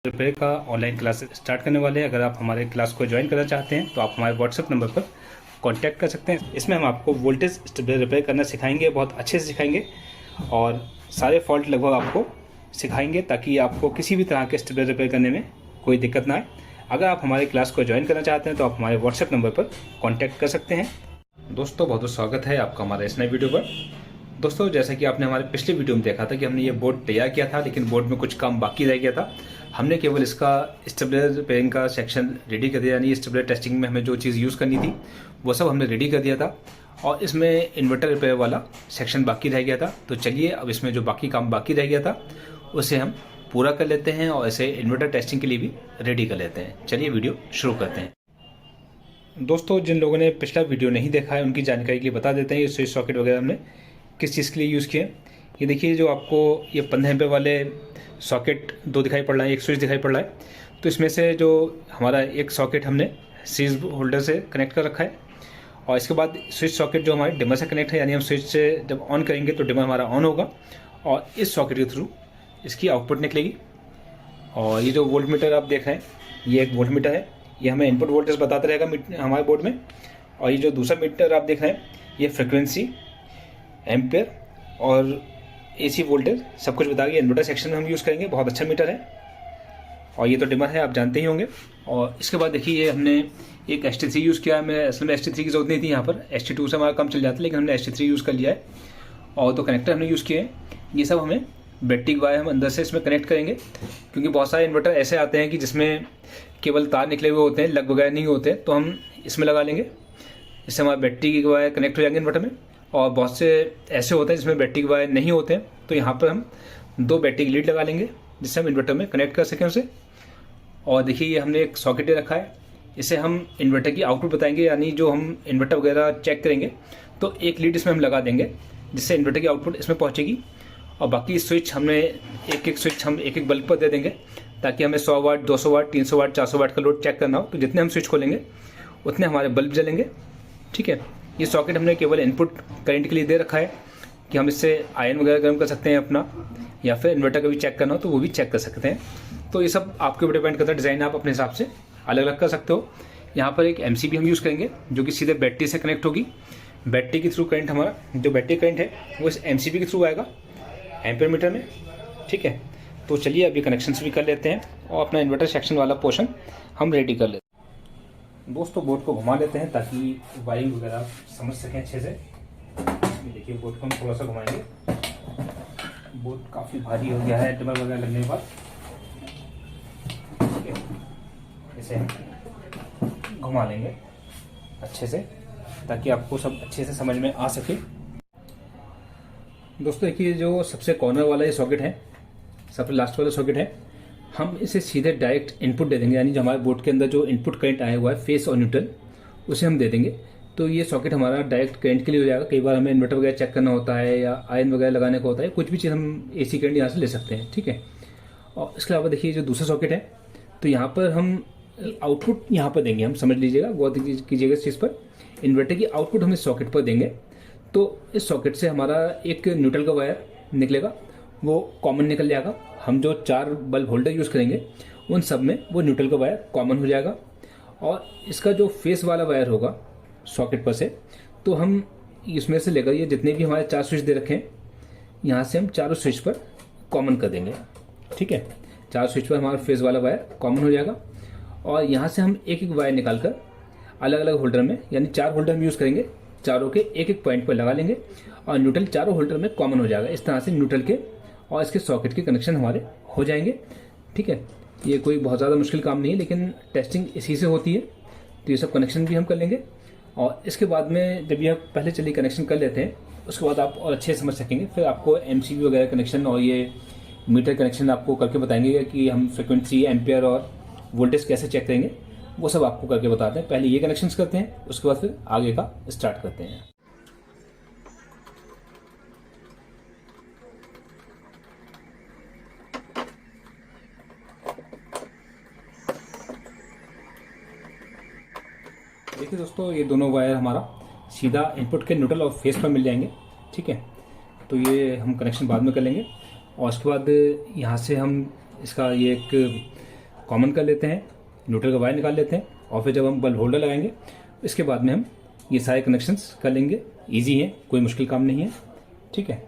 Repair का online class start करने वाले हैं। अगर आप हमारे क्लास को ज्वाइन करना चाहते हैं तो आप हमारे व्हाट्सएप नंबर पर कांटेक्ट कर सकते हैं। इसमें हम आपको वोल्टेज स्टेबलाइजर रिपेयर करना सिखाएंगे, बहुत अच्छे से सिखाएंगे और सारे फॉल्ट लगभग आपको सिखाएंगे ताकि आपको किसी भी तरह के स्टेबलाइजर रिपेयर करने में कोई दिक्कत ना आए। अगर आप हमारे क्लास को ज्वाइन करना चाहते हैं तो आप हमारे व्हाट्सएप नंबर पर कॉन्टैक्ट कर सकते हैं। दोस्तों बहुत बहुत स्वागत है आपका हमारे इस नए वीडियो पर। दोस्तों जैसा कि आपने हमारे पिछले वीडियो में देखा था कि हमने ये बोर्ड तैयार किया था, लेकिन बोर्ड में कुछ काम बाकी रह गया था। हमने केवल इसका स्टेबलाइजर रिपेयरिंग का सेक्शन रेडी कर दिया, यानी स्टेबलाइजर टेस्टिंग में हमें जो चीज़ यूज़ करनी थी वो सब हमने रेडी कर दिया था और इसमें इन्वर्टर रिपेयर वाला सेक्शन बाकी रह गया था। तो चलिए अब इसमें जो बाकी काम बाकी रह गया था उसे हम पूरा कर लेते हैं और इसे इन्वर्टर टेस्टिंग के लिए भी रेडी कर लेते हैं। चलिए वीडियो शुरू करते हैं। दोस्तों जिन लोगों ने पिछला वीडियो नहीं देखा है उनकी जानकारी के लिए बता देते हैं ये स्विच सॉकेट वगैरह हमने किस चीज़ के लिए यूज़ किए। ये देखिए जो आपको ये 15 एम्पीयर वाले सॉकेट दो दिखाई पड़ रहा है, एक स्विच दिखाई पड़ रहा है। तो इसमें से जो हमारा एक सॉकेट हमने सीरीज होल्डर से कनेक्ट कर रखा है और इसके बाद स्विच सॉकेट जो हमारे डिमर से कनेक्ट है, यानी हम स्विच से जब ऑन करेंगे तो डिमर हमारा ऑन होगा और इस सॉकेट के थ्रू इसकी आउटपुट निकलेगी। और ये जो वोल्ट मीटर आप देख रहे हैं ये एक वोल्ट मीटर है, ये हमें इनपुट वोल्टेज बताता रहेगा हमारे बोर्ड में। और ये जो दूसरा मीटर आप देख रहे हैं ये फ्रिक्वेंसी, एम्पेयर और एसी वोल्टेज सब कुछ बता गया। इन्वर्टर सेक्शन में हम यूज़ करेंगे, बहुत अच्छा मीटर है। और ये तो डिमर है, आप जानते ही होंगे। और इसके बाद देखिए ये हमने एक ST3 यूज़ किया है। हमें असल में ST3 की जरूरत नहीं थी, यहाँ पर ST2 से हमारा कम चल जाता है, लेकिन हमने ST3 यूज़ कर लिया है। और तो कनेक्टर हमने यूज़ किए हैं, ये सब हमें बैटरी वायर हम अंदर से इसमें कनेक्ट करेंगे, क्योंकि बहुत सारे इन्वर्टर ऐसे आते हैं कि जिसमें केवल तार निकले हुए होते हैं, लग वगैरह नहीं होते, तो हम इसमें लगा लेंगे। इससे हमारा बैटरी की वायर कनेक्ट हो जाएंगे इन्वर्टर में। और बहुत से ऐसे होते हैं जिसमें बैटरी के वायर नहीं होते हैं, तो यहाँ पर हम 2 बैटरी की लीड लगा लेंगे जिससे हम इन्वर्टर में कनेक्ट कर सकें उसे। और देखिए ये हमने एक सॉकेट दे रखा है, इसे हम इन्वर्टर की आउटपुट बताएंगे, यानी जो हम इन्वर्टर वगैरह चेक करेंगे तो एक लीड इसमें हम लगा देंगे जिससे इन्वर्टर की आउटपुट इसमें पहुँचेगी। और बाकी स्विच हमने एक स्विच हम एक बल्ब पर दे देंगे ताकि हमें 100 वाट, 200 वाट, 300 वाट, 400 वाट का लोड चेक करना हो, तो जितने हम स्विच खोलेंगे उतने हमारे बल्ब जलेंगे। ठीक है, ये सॉकेट हमने केवल इनपुट करंट के लिए दे रखा है कि हम इससे आयरन वगैरह गर्म कर सकते हैं अपना, या फिर इन्वर्टर का भी चेक करना हो तो वो भी चेक कर सकते हैं। तो ये सब आपके ऊपर डिपेंड करता है, डिज़ाइन आप अपने हिसाब से अलग अलग कर सकते हो। यहाँ पर एक MCB हम यूज़ करेंगे जो कि सीधे बैटरी से कनेक्ट होगी। बैटरी के थ्रू करंट, हमारा जो बैटरी करंट है वो इस MCB के थ्रू आएगा एम्पीयर मीटर में। ठीक है, तो चलिए अभी कनेक्शंस भी कर लेते हैं और अपना इन्वर्टर सेक्शन वाला पोर्शन हम रेडी कर लेते हैं। दोस्तों बोर्ड को घुमा लेते हैं ताकि वायरिंग वगैरह समझ सकें अच्छे से। देखिए बोर्ड को हम थोड़ा सा घुमाएंगे, बोर्ड काफ़ी भारी हो गया है डिमर वगैरह लगने के बाद। ठीक है, इसे हम घुमा लेंगे अच्छे से ताकि आपको सब अच्छे से समझ में आ सके। दोस्तों देखिए जो सबसे कॉर्नर वाला ये सॉकेट है, सबसे लास्ट वाला सॉकेट है, हम इसे सीधे डायरेक्ट इनपुट दे देंगे, यानी जो हमारे बोर्ड के अंदर जो इनपुट करंट आया हुआ है फेस और न्यूट्रल उसे हम दे देंगे। तो ये सॉकेट हमारा डायरेक्ट करंट के लिए हो जाएगा। कई बार हमें इन्वर्टर वगैरह चेक करना होता है या आयरन वगैरह लगाने का होता है, कुछ भी चीज़ हम AC करंट यहाँ से ले सकते हैं। ठीक है, और इसके अलावा देखिए जो दूसरा सॉकेट है तो यहाँ पर हम आउटपुट यहाँ पर देंगे, हम समझ लीजिएगा, गौर कीजिएगा इस चीज़ पर। इन्वर्टर की आउटपुट हम इस सॉकेट पर देंगे, तो इस सॉकेट से हमारा एक न्यूट्रल का वायर निकलेगा, वो कॉमन निकल जाएगा। हम जो 4 बल्ब होल्डर यूज़ करेंगे उन सब में वो न्यूट्रल का वायर कॉमन हो जाएगा। और इसका जो फेस वाला वायर होगा सॉकेट पर से, तो हम इसमें से लेकर ये जितने भी हमारे 4 स्विच दे रखे हैं यहाँ से हम चारों स्विच पर कॉमन कर देंगे। ठीक है, 4 स्विच पर हमारा फेस वाला वायर कॉमन हो जाएगा और यहाँ से हम एक वायर निकाल कर अलग अलग होल्डर में, यानी 4 होल्डर हम यूज़ करेंगे, चारों के एक पॉइंट पर लगा लेंगे और न्यूट्रल चारों होल्डर में कॉमन हो जाएगा। इस तरह से न्यूट्रल के और इसके सॉकेट के कनेक्शन हमारे हो जाएंगे। ठीक है, ये कोई बहुत ज़्यादा मुश्किल काम नहीं है, लेकिन टेस्टिंग इसी से होती है। तो ये सब कनेक्शन भी हम कर लेंगे और इसके बाद में जब ये पहले चलिए कनेक्शन कर लेते हैं, उसके बाद आप और अच्छे से समझ सकेंगे। फिर आपको MCB वगैरह कनेक्शन और ये मीटर कनेक्शन आपको करके बताएंगे कि हम फ्रिक्वेंसी, एम्पेयर और वोल्टेज कैसे चेक करेंगे, वो सब आपको करके बताते हैं। पहले ये कनेक्शंस करते हैं, उसके बाद फिर आगे का स्टार्ट करते हैं। देखिए दोस्तों ये दोनों वायर हमारा सीधा इनपुट के न्यूट्रल और फेस पर मिल जाएंगे। ठीक है, तो ये हम कनेक्शन बाद में कर लेंगे। और उसके बाद यहाँ से हम इसका ये एक कॉमन कर लेते हैं, न्यूट्रल का वायर निकाल लेते हैं और फिर जब हम बल्ब होल्डर लगाएंगे इसके बाद में हम ये सारे कनेक्शंस कर लेंगे। ईजी है, कोई मुश्किल काम नहीं है। ठीक है।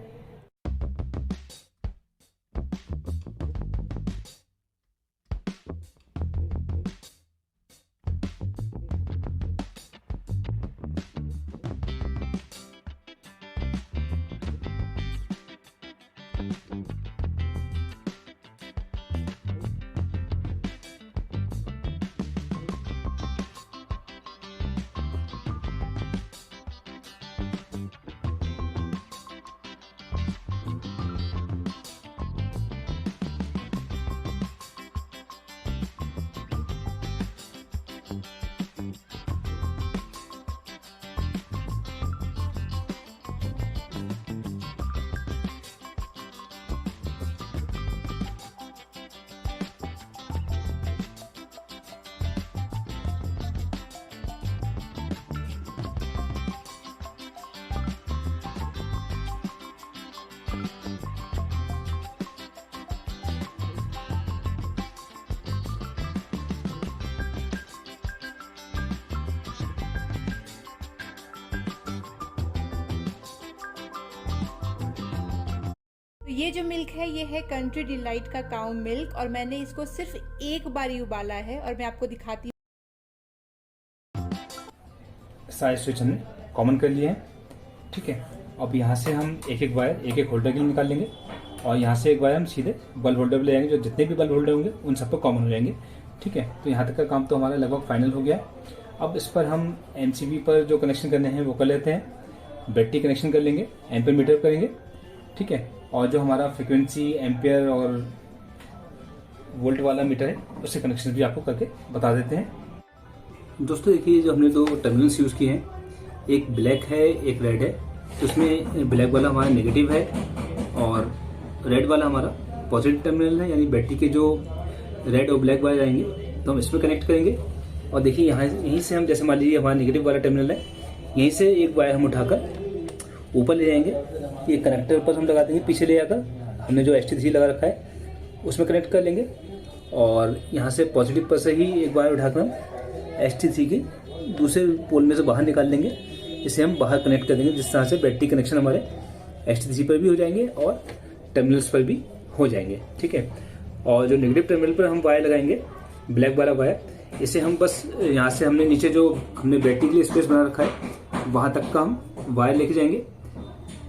ये जो मिल्क है ये है कंट्री डिलाइट का काउ मिल्क और मैंने इसको सिर्फ एक बार ही उबाला है और मैं आपको दिखाती हूँ। सारे स्विच हमने कॉमन कर लिए हैं। ठीक है। अब यहाँ से हम एक एक वायर एक एक होल्डर के लिए निकाल लेंगे और यहाँ से एक वायर हम सीधे बल्ब होल्डर पे ले जाएंगे। जो जितने भी बल्ब होल्डर होंगे उन सब पर कॉमन हो जाएंगे। ठीक है। तो यहाँ तक का काम तो हमारा लगभग फाइनल हो गया है। अब इस पर हम एमसीबी पर जो कनेक्शन करने हैं वो कर लेते हैं। बैटरी कनेक्शन कर लेंगे, एम्पियर मीटर करेंगे। ठीक है। और जो हमारा फ्रिक्वेंसी, एम्पियर और वोल्ट वाला मीटर है उससे कनेक्शन भी आपको करके बता देते हैं। दोस्तों देखिए, जो हमने दो टर्मिनल्स यूज़ किए हैं, एक ब्लैक है एक रेड है। तो उसमें ब्लैक वाला हमारा नेगेटिव है और रेड वाला हमारा पॉजिटिव टर्मिनल है, यानी बैटरी के जो रेड और ब्लैक वायर आएंगे तो हम इसमें कनेक्ट करेंगे। और देखिए यहाँ यहीं से हम, जैसे मान लीजिए हमारा नेगेटिव वाला टर्मिनल है, यहीं से एक वायर हम उठाकर ऊपर ले जाएंगे। ये कनेक्टर पर हम लगा देंगे, पीछे ले जाकर हमने जो ST3 लगा रखा है उसमें कनेक्ट कर लेंगे। और यहाँ से पॉजिटिव पर से ही एक वायर उठाकर हम ST3 के दूसरे पोल में से बाहर निकाल लेंगे। इसे हम बाहर कनेक्ट कर देंगे, जिस तरह से बैटरी कनेक्शन हमारे ST3 पर भी हो जाएंगे और टर्मिनल्स पर भी हो जाएंगे। ठीक है। और जो नेगेटिव टर्मिनल पर हम वायर लगाएंगे, ब्लैक वाला वायर, इसे हम बस यहाँ से हमने नीचे जो हमने बैटरी के लिए स्पेस बना रखा है वहाँ तक का हम वायर लेके जाएंगे।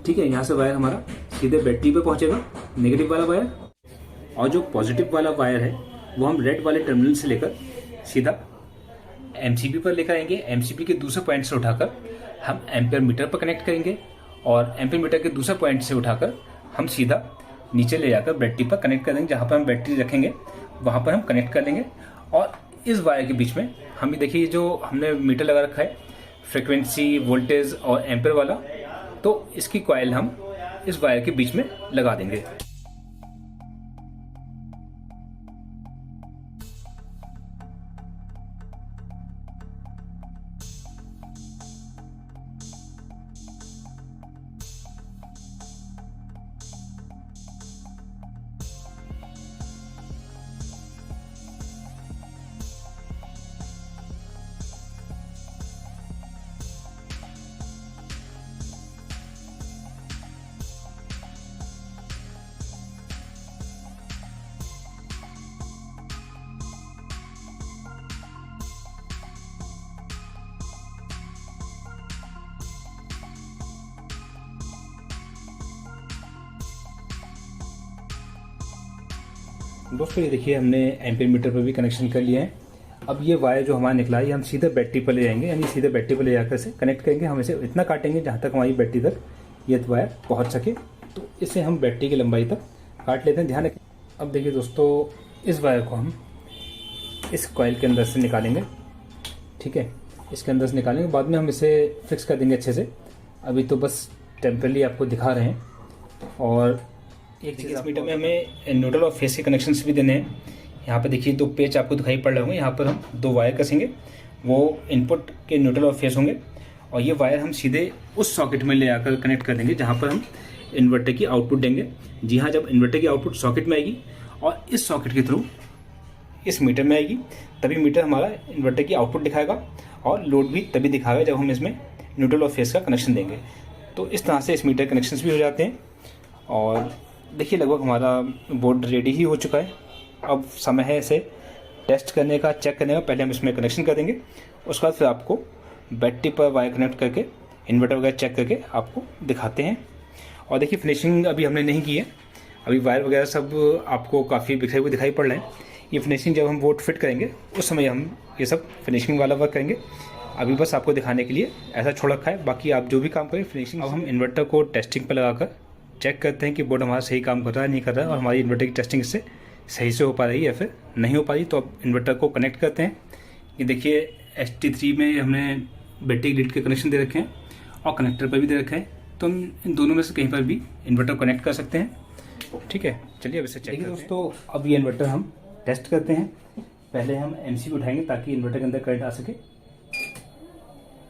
ठीक है। यहाँ से वायर हमारा सीधे बैटरी पे पहुंचेगा, नेगेटिव वाला वायर। और जो पॉजिटिव वाला वायर है वो हम रेड वाले टर्मिनल से लेकर सीधा एमसीबी पर लेकर आएंगे। एमसीबी के दूसरे पॉइंट से उठाकर हम एम्पियर मीटर पर कनेक्ट करेंगे और एम्पियर मीटर के दूसरे पॉइंट से उठाकर हम सीधा नीचे ले जाकर बैटरी पर कनेक्ट कर देंगे। जहाँ पर हम बैटरी रखेंगे वहाँ पर हम कनेक्ट कर लेंगे। और इस वायर के बीच में हम देखिए जो हमने मीटर लगा रखा है, फ्रिक्वेंसी, वोल्टेज और एम्पियर वाला, तो इसकी कॉइल हम इस वायर के बीच में लगा देंगे। दोस्तों ये देखिए, हमने एम्पियर मीटर पर भी कनेक्शन कर लिया है। अब ये वायर जो हमारा निकला है ये हम सीधे बैटरी पर ले जाएंगे, यानी सीधे बैटरी पर ले जाकर इसे कनेक्ट करेंगे। हम इसे इतना काटेंगे जहाँ तक हमारी बैटरी तक ये वायर पहुँच सके। तो इसे हम बैटरी की लंबाई तक काट लेते हैं, ध्यान रखें। अब देखिए दोस्तों, इस वायर को हम इस कॉइल के अंदर से निकालेंगे। ठीक है। इसके अंदर से निकालेंगे, बाद में हम इसे फिक्स कर देंगे अच्छे से। अभी तो बस टेम्परली आपको दिखा रहे हैं। और एक चीज़, इस मीटर में हमें न्यूट्रल और फेस के कनेक्शंस भी देने हैं। यहाँ पे देखिए दो पेच आपको दिखाई पड़ रहे होंगे। यहाँ पर हम दो वायर कसेंगे, वो इनपुट के न्यूट्रल और फेस होंगे। और ये वायर हम सीधे उस सॉकेट में ले आकर कनेक्ट कर देंगे जहाँ पर हम इन्वर्टर की आउटपुट देंगे। जी हाँ, जब इन्वर्टर की आउटपुट सॉकेट में आएगी और इस सॉकेट के थ्रू इस मीटर में आएगी, तभी मीटर हमारा इन्वर्टर की आउटपुट दिखाएगा और लोड भी तभी दिखाएगा जब हम इसमें न्यूट्रल और फेस का कनेक्शन देंगे। तो इस तरह से इस मीटर कनेक्शंस भी हो जाते हैं। और देखिए लगभग हमारा बोर्ड रेडी ही हो चुका है। अब समय है इसे टेस्ट करने का, चेक करने का। पहले हम इसमें कनेक्शन कर देंगे, उसके बाद फिर आपको बैटरी पर वायर कनेक्ट करके इन्वर्टर वगैरह चेक करके आपको दिखाते हैं। और देखिए फिनिशिंग अभी हमने नहीं की है, अभी वायर वगैरह सब आपको काफ़ी बिखरे हुए दिखाई पड़ रहे हैं। ये फिनिशिंग जब हम बोर्ड फिट करेंगे उस समय हम ये सब फिनिशिंग वाला वर्क करेंगे। अभी बस आपको दिखाने के लिए ऐसा छोड़ रखा है, बाकी आप जो भी काम करें फिनिशिंग। अब हम इन्वर्टर को टेस्टिंग पर लगाकर चेक करते हैं कि बोर्ड हमारा सही काम कर रहा है नहीं कर रहा है, और हमारी इन्वर्टर की टेस्टिंग इससे सही से हो पा रही है या फिर नहीं हो पा रही। तो अब इन्वर्टर को कनेक्ट करते हैं। ये देखिए ST3 में हमने बैटरी ग्रिड के कनेक्शन दे रखे हैं और कनेक्टर पर भी दे रखे हैं, तो हम इन दोनों में से कहीं पर भी इन्वर्टर कनेक्ट कर सकते हैं। ठीक है, चलिए अब इसे चेक करते हैं। दोस्तों अब ये इन्वर्टर हम टेस्ट करते हैं। पहले हम MCB उठाएंगे ताकि इन्वर्टर के अंदर करंट आ सके।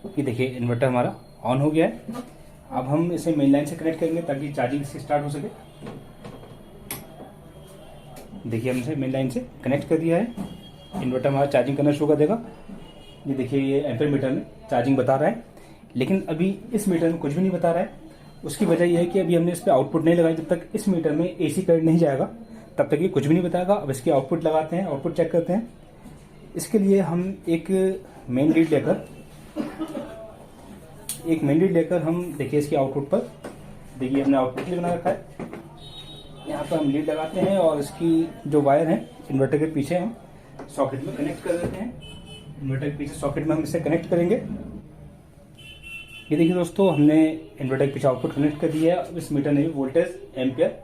ये देखिए इन्वर्टर हमारा ऑन हो गया है। अब हम इसे मेन लाइन से कनेक्ट करेंगे ताकि चार्जिंग इसकी स्टार्ट हो सके। देखिए हमने मेन लाइन से कनेक्ट कर दिया है, इन्वर्टर हमारा चार्जिंग करना शुरू कर देगा। ये देखिए ये एम्पीयर मीटर में चार्जिंग बता रहा है, लेकिन अभी इस मीटर में कुछ भी नहीं बता रहा है। उसकी वजह यह है कि अभी हमने इस पर आउटपुट नहीं लगाई। जब तक इस मीटर में AC करंट नहीं जाएगा तब तक ये कुछ भी नहीं बताएगा। अब इसकी आउटपुट लगाते हैं, आउटपुट चेक करते हैं। इसके लिए हम एक मेन लीड लेकर हम देखिए इसकी आउटपुट पर, देखिए हमने आउटपुट लीड बना रखा है। यहाँ पर हम लीड लगाते हैं और इसकी जो वायर है इन्वर्टर के पीछे हम सॉकेट में कनेक्ट कर देते हैं। इन्वर्टर के पीछे सॉकेट में हम इसे कनेक्ट करेंगे। ये देखिए दोस्तों हमने इन्वर्टर के पीछे आउटपुट कनेक्ट कर दिया है। अब इस मीटर ने वोल्टेज, एम्पियर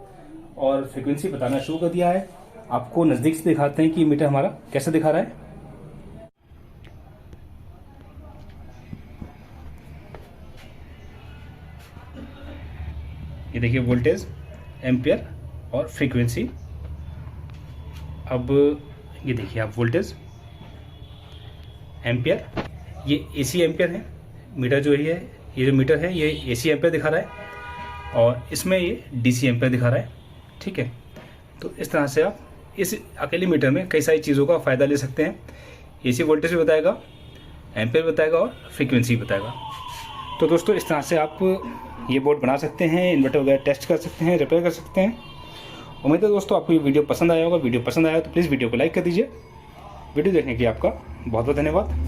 और फ्रीक्वेंसी बताना शुरू कर दिया है। आपको नज़दीक से दिखाते हैं कि मीटर हमारा कैसे दिखा रहा है। ये देखिए वोल्टेज, एम्पियर और फ्रीक्वेंसी। अब ये देखिए आप वोल्टेज, एम्पियर, ये AC एम्पियर है। मीटर जो है ये जो मीटर है ये AC एम्पियर दिखा रहा है और इसमें ये DC एम्पियर दिखा रहा है। ठीक है, तो इस तरह से आप इस अकेले मीटर में कई सारी चीज़ों का फ़ायदा ले सकते हैं। AC वोल्टेज भी बताएगा, एम्पियर बताएगा और फ्रीक्वेंसी बताएगा। तो दोस्तों इस तरह से आप ये बोर्ड बना सकते हैं, इन्वर्टर वगैरह टेस्ट कर सकते हैं, रिपेयर कर सकते हैं। उम्मीद है दोस्तों आपको ये वीडियो पसंद आया होगा। वीडियो पसंद आया तो प्लीज़ वीडियो को लाइक कर दीजिए। वीडियो देखने के लिए आपका बहुत बहुत धन्यवाद।